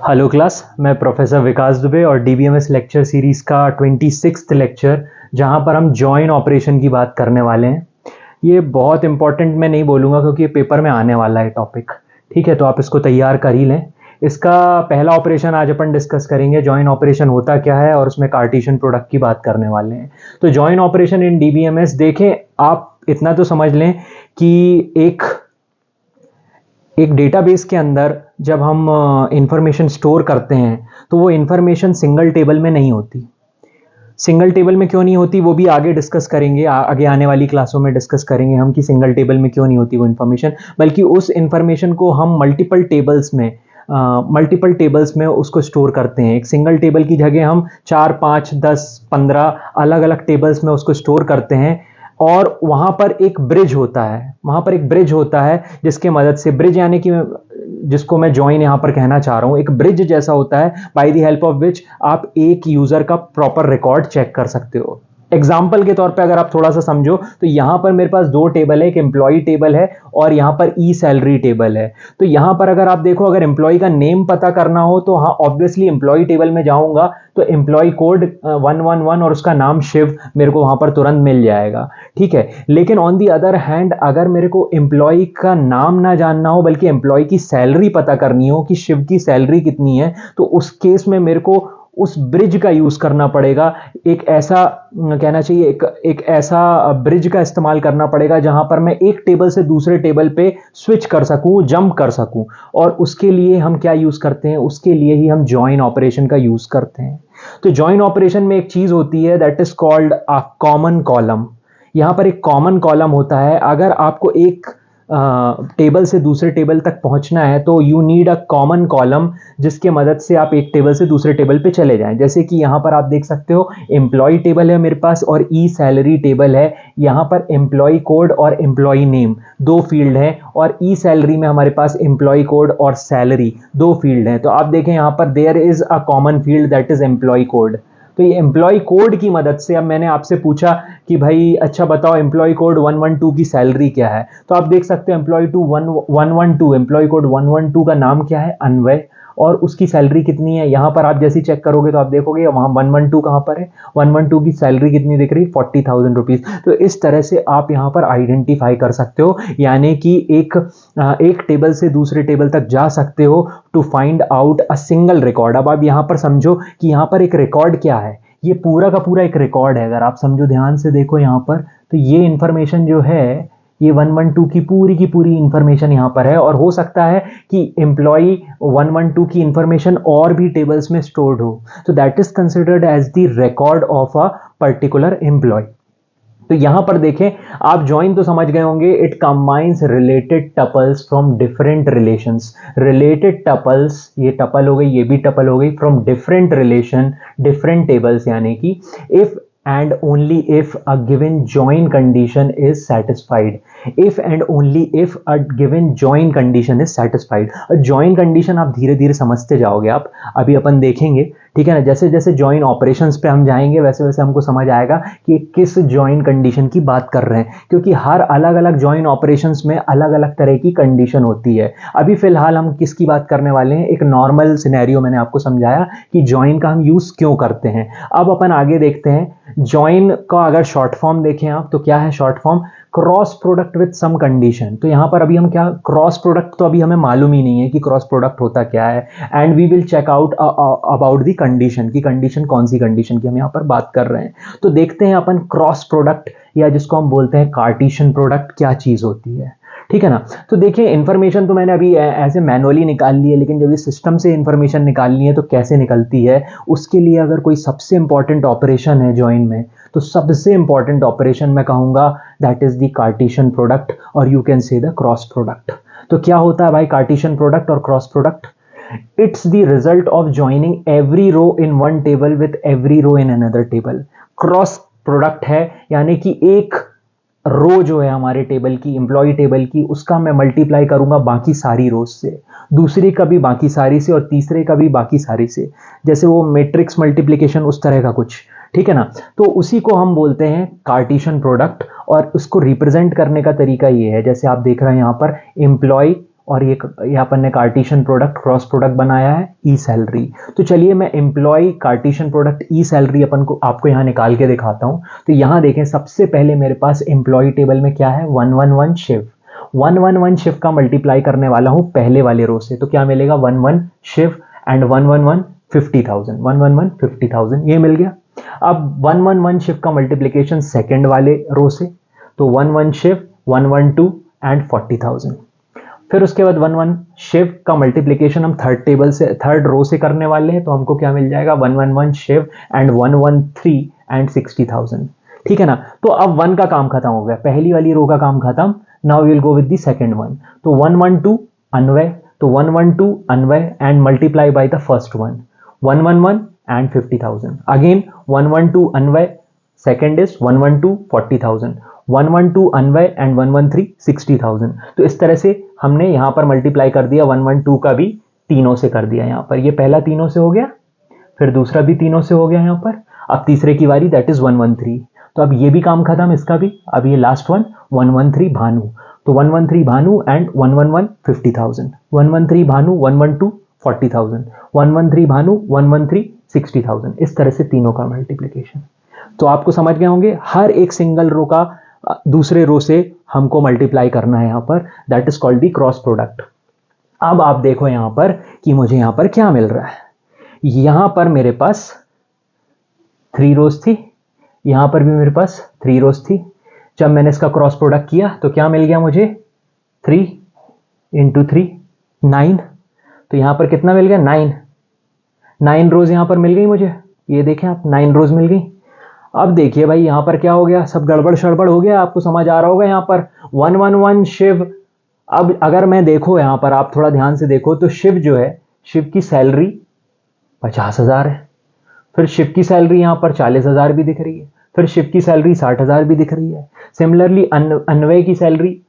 Hello class, मैं professor विकास दुबे और DBMS lecture series का 26वां लेक्चर जहां पर हम जॉइन ऑपरेशन की बात करने वाले हैं। ये बहुत इंपॉर्टेंट मैं नहीं बोलूँगा क्योंकि ये पेपर में आने वाला है टॉपिक। ठीक है, तो आप इसको तैयार कर ही लें। इसका पहला ऑपरेशन आज अपन डिस्कस करेंगे, जॉइन ऑपरेशन होता क्या है और उसमें कार्टेशियन प्रोडक्ट की बात करने वाले हैं। तो जॉइन ऑपरेशन इन डीबीएमएस, देखें आप इतना तो समझ लें कि एक डेटाबेस के अंदर जब हम इंफॉर्मेशन स्टोर करते हैं तो वो इंफॉर्मेशन सिंगल टेबल में नहीं होती। सिंगल टेबल में क्यों नहीं होती वो भी आगे डिस्कस करेंगे, आगे आने वाली क्लासों में डिस्कस करेंगे हम कि सिंगल टेबल में क्यों नहीं होती वो इंफॉर्मेशन, बल्कि उस इंफॉर्मेशन को हम मल्टीपल टेबल्स में उसको स्टोर करते हैं। एक सिंगल टेबल की जगह हम 4, 5, 10, 15 अलग अलग टेबल्स में उसको स्टोर करते हैं। और वहाँ पर एक ब्रिज होता है जिसके मदद से, ब्रिज यानी कि जिसको मैं जॉइन यहाँ पर कहना चाह रहा हूँ, एक ब्रिज जैसा होता है by the help of which आप एक यूजर का प्रॉपर रिकॉर्ड चेक कर सकते हो। एग्जाम्पल के तौर पे अगर आप थोड़ा सा समझो तो यहाँ पर मेरे पास दो टेबल है, एक एम्प्लॉय टेबल है और यहाँ पर ई सैलरी टेबल है। तो यहाँ पर अगर आप देखो, अगर एम्प्लॉय का नेम पता करना हो तो हाँ ऑब्वियसली एम्प्लॉय टेबल में जाऊंगा तो एम्प्लॉय कोड 111 और उसका नाम शिव मेरे को वहां पर तुरंत मिल जाएगा। ठीक है, लेकिन ऑन दी अदर हैंड अगर मेरे को एम्प्लॉय का नाम ना जानना हो बल्कि एम्प्लॉय की सैलरी पता करनी हो कि शिव की सैलरी कितनी है, तो उस केस में मेरे को उस ब्रिज का यूज करना पड़ेगा। एक ऐसा कहना चाहिए, एक ऐसा ब्रिज का इस्तेमाल करना पड़ेगा जहां पर मैं एक टेबल से दूसरे टेबल पे स्विच कर सकूं, जंप कर सकूं। और उसके लिए हम क्या यूज करते हैं, उसके लिए ही हम जॉइन ऑपरेशन का यूज करते हैं। तो जॉइन ऑपरेशन में एक चीज होती है that is called a common column. यहां पर एक कॉमन कॉलम होता है। अगर आपको एक टेबल से दूसरे टेबल तक पहुंचना है तो you need a common column जिसके मदद से आप एक टेबल से दूसरे टेबल पे चले जाएं। जैसे कि यहाँ पर आप देख सकते हो, एम्प्लॉय टेबल है मेरे पास और ई सैलरी टेबल है। यहाँ पर एम्प्लॉय कोड और एम्प्लॉय नेम दो फील्ड हैं और ई सैलरी में हमारे पास एम्प्लॉय कोड और सैलरी दो फील्ड हैं। तो आप देखें यहाँ पर there is a common field that is employee code. तो ये एम्प्लॉय कोड की मदद से, अब मैंने आपसे पूछा कि भाई अच्छा बताओ एम्प्लॉय कोड 112 की सैलरी क्या है, तो आप देख सकते हो एम्प्लॉय टू 112, एम्प्लॉय कोड 112 का नाम क्या है, अन्वय, और उसकी सैलरी कितनी है। यहां पर आप जैसे ही चेक करोगे तो आप देखोगे वहां 112 कहां पर है, 112 की सैलरी कितनी दिख रही, 40,000 रुपीज। तो इस तरह से आप यहां पर आइडेंटिफाई कर सकते हो, यानी कि एक टेबल से दूसरे टेबल तक जा सकते हो to find out a single record. अब आप यहां पर समझो कि यहां पर एक रिकॉर्ड क्या है, ये पूरा का पूरा एक रिकॉर्ड है। अगर आप समझो, ध्यान से देखो यहां पर, तो ये इंफॉर्मेशन जो है ये 112 की पूरी इंफॉर्मेशन यहां पर है। और हो सकता है कि एम्प्लॉय 112 की इंफॉर्मेशन और भी टेबल्स में स्टोर्ड हो, तो that is considered as the record of a particular employee. तो यहां पर देखें, आप जॉइन तो समझ गए होंगे, it combines related tuples from different relations. Related tuples, ये टपल हो गई, ये भी टपल हो गई, from different relation, different tables, यानी कि if and only if a given join condition is satisfied, if and only if a given join condition is satisfied। join condition आप धीरे धीरे समझते जाओगे, आप अभी अपन देखेंगे, ठीक है ना। जैसे जैसे जॉइन ऑपरेशंस पे हम जाएंगे वैसे वैसे हमको समझ आएगा कि किस जॉइन कंडीशन की बात कर रहे हैं, क्योंकि हर अलग अलग जॉइन ऑपरेशंस में अलग अलग तरह की कंडीशन होती है। अभी फिलहाल हम किसकी बात करने वाले हैं, एक नॉर्मल सिनेरियो मैंने आपको समझाया कि जॉइन का हम यूज क्यों करते हैं। अब अपन आगे देखते हैं, जॉइन का अगर शॉर्ट फॉर्म देखें आप तो क्या है short form, cross product with some condition. तो यहां पर अभी हम क्या, क्रॉस प्रोडक्ट तो अभी हमें मालूम ही नहीं है कि क्रॉस प्रोडक्ट होता क्या है, and we will check out about the condition की, कंडीशन कौन सी कंडीशन की हम यहां पर बात कर रहे हैं। तो देखते हैं अपन क्रॉस प्रोडक्ट या जिसको हम बोलते हैं कार्टेशियन प्रोडक्ट क्या चीज होती है, ठीक है ना। तो देखिए, इंफॉर्मेशन तो मैंने अभी ऐसे मैनुअली निकाल ली है, लेकिन जब ये सिस्टम से इंफॉर्मेशन निकालनी है तो कैसे निकलती है, उसके लिए अगर कोई सबसे इंपॉर्टेंट ऑपरेशन है जॉइन में, तो सबसे इंपॉर्टेंट ऑपरेशन मैं कहूंगा that is the cartesian product, और you can say the cross product. तो क्या होता है भाई कार्टेशियन प्रोडक्ट और cross product, it's the result of joining every row in one table with every row in another table. Cross product है यानी कि एक रो जो है हमारे टेबल की, एम्प्लॉय टेबल की, उसका मैं मल्टीप्लाई करूंगा बाकी सारी रोज से, दूसरे का भी बाकी सारी से, और तीसरे का भी बाकी सारी से, जैसे वो मैट्रिक्स मल्टीप्लिकेशन उस तरह का कुछ, ठीक है ना। तो उसी को हम बोलते हैं कार्टेशियन प्रोडक्ट, और उसको रिप्रेजेंट करने का तरीका ये है, जैसे आप देख रहे हैं यहाँ पर एम्प्लॉय और ये अपन ने कार्टेशियन प्रोडक्ट क्रॉस प्रोडक्ट बनाया है ई सैलरी। तो चलिए मैं एम्प्लॉय कार्टेशियन प्रोडक्ट ई सैलरी अपन को आपको यहाँ निकाल के दिखाता हूँ। तो यहाँ देखें, सबसे पहले मेरे पास एम्प्लॉय टेबल में क्या है, 111 शिव। 111 शिव का मल्टीप्लाई करने वाला हूँ पहले वाले रो से, तो क्या मिलेगा, 11 शिव एंड 111 50,000, 111 50,000 ये मिल गया। अब 111 शिव का मल्टीप्लीकेशन सेकेंड वाले रो से, तो 11 शिव 112 एंड 40,000। फिर उसके बाद 11 शिव का मल्टीप्लीकेशन हम थर्ड रो से करने वाले हैं, तो हमको क्या मिल जाएगा, 111 शिव एंड 113 एंड 60,000। ठीक है ना। तो अब 1 का काम खत्म हो गया, पहली वाली रो का काम खत्म। Now we will go with the second one. तो 112 अन्वय, तो 112 Anvay and multiply by the first one, 111 and 50,000। Again 112 Anvay, second is 112 40,000, 112 Anvay and 113 60,000। तो इस तरह से हमने यहाँ पर मल्टीप्लाई कर दिया, 112 का भी तीनों से कर दिया यहाँ पर। ये पहला तीनों से हो गया, फिर दूसरा भी तीनों से हो गया यहाँ पर। अब तीसरे की बारी, दैट इज 113। तो अब ये भी काम खत्म इसका भी। अब ये लास्ट वन 113 भानु, तो 113 भानु एंड 111 50,000, 113 भानु 112 40,000, 113 भानु 113 60,000। इस तरह से तीनों का मल्टीप्लिकेशन। तो आपको समझ गए होंगे, हर एक सिंगल रो का दूसरे रो से हमको मल्टीप्लाई करना है यहाँ पर, that is called the cross product. अब आप देखो यहाँ पर कि मुझे यहाँ पर क्या मिल रहा है। यहाँ पर मेरे पास 3 रोज थी, यहाँ पर भी मेरे पास 3 रोज थी। जब मैंने इसका क्रॉस प्रोडक्ट किया तो क्या मिल गया मुझे, 3 इंटू 3 9। तो यहाँ पर कितना मिल गया, 9 रोज यहाँ पर मिल गई मुझे। ये देखें आप, 9 रोज मिल गई। अब देखिए भाई यहाँ पर क्या हो गया, सब गड़बड़ शड़बड़ हो गया, आपको समझ आ रहा होगा। यहाँ पर 111 शिव, अब अगर मैं देखो यहाँ पर, आप थोड़ा ध्यान से देखो तो शिव जो है, शिव की सैलरी 50,000 है। फिर शिव की सैलरी यहाँ पर 40,000 भी दिख रही है, फिर शिव की सैलरी 60,000 भी दिख रही है। सिमिलरली अन्वय की सैलरी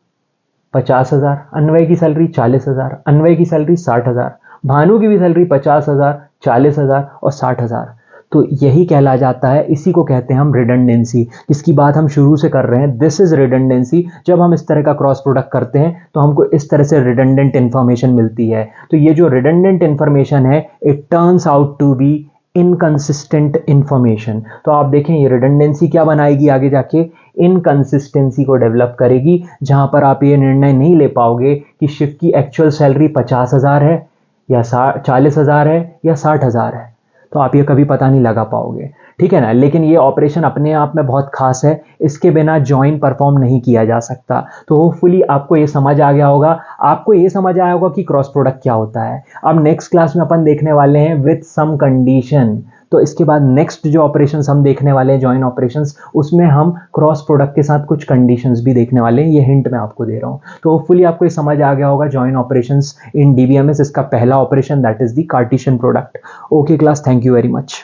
50,000, अन्वय की सैलरी 40,000, अन्वय की सैलरी 60,000, भानु की भी सैलरी 50,000, 40,000 और 60,000। तो यही कहला जाता है, इसी को कहते हैं हम रिडंडेंसी, जिसकी बात हम शुरू से कर रहे हैं। This is redundancy. जब हम इस तरह का क्रॉस प्रोडक्ट करते हैं तो हमको इस तरह से रिडंडेंट इंफॉर्मेशन मिलती है। तो ये जो रिडंडेंट इंफॉर्मेशन है, it turns out to be inconsistent information. तो आप देखें ये रिडंडेंसी क्या बनाएगी आगे जाके, इनकंसिस्टेंसी को डेवलप करेगी, जहां पर आप ये निर्णय नहीं ले पाओगे कि शिव की एक्चुअल सैलरी 50,000 है या 40,000 है या 60,000 है। तो आप ये कभी पता नहीं लगा पाओगे, ठीक है ना। लेकिन ये ऑपरेशन अपने आप में बहुत खास है, इसके बिना जॉइन परफॉर्म नहीं किया जा सकता। तो होपफुली आपको ये समझ आ गया होगा, आपको ये समझ आया होगा कि क्रॉस प्रोडक्ट क्या होता है। अब नेक्स्ट क्लास में अपन देखने वाले हैं विथ सम कंडीशन। तो इसके बाद नेक्स्ट जो ऑपरेशंस हम देखने वाले हैं, जॉइन ऑपरेशंस, उसमें हम क्रॉस प्रोडक्ट के साथ कुछ कंडीशंस भी देखने वाले हैं। ये हिंट मैं आपको दे रहा हूँ। तो होपफुली आपको ये समझ आ गया होगा जॉइन ऑपरेशंस इन डीबीएमएस। इसका पहला operation that is the cartesian product. Okay class, thank you very much.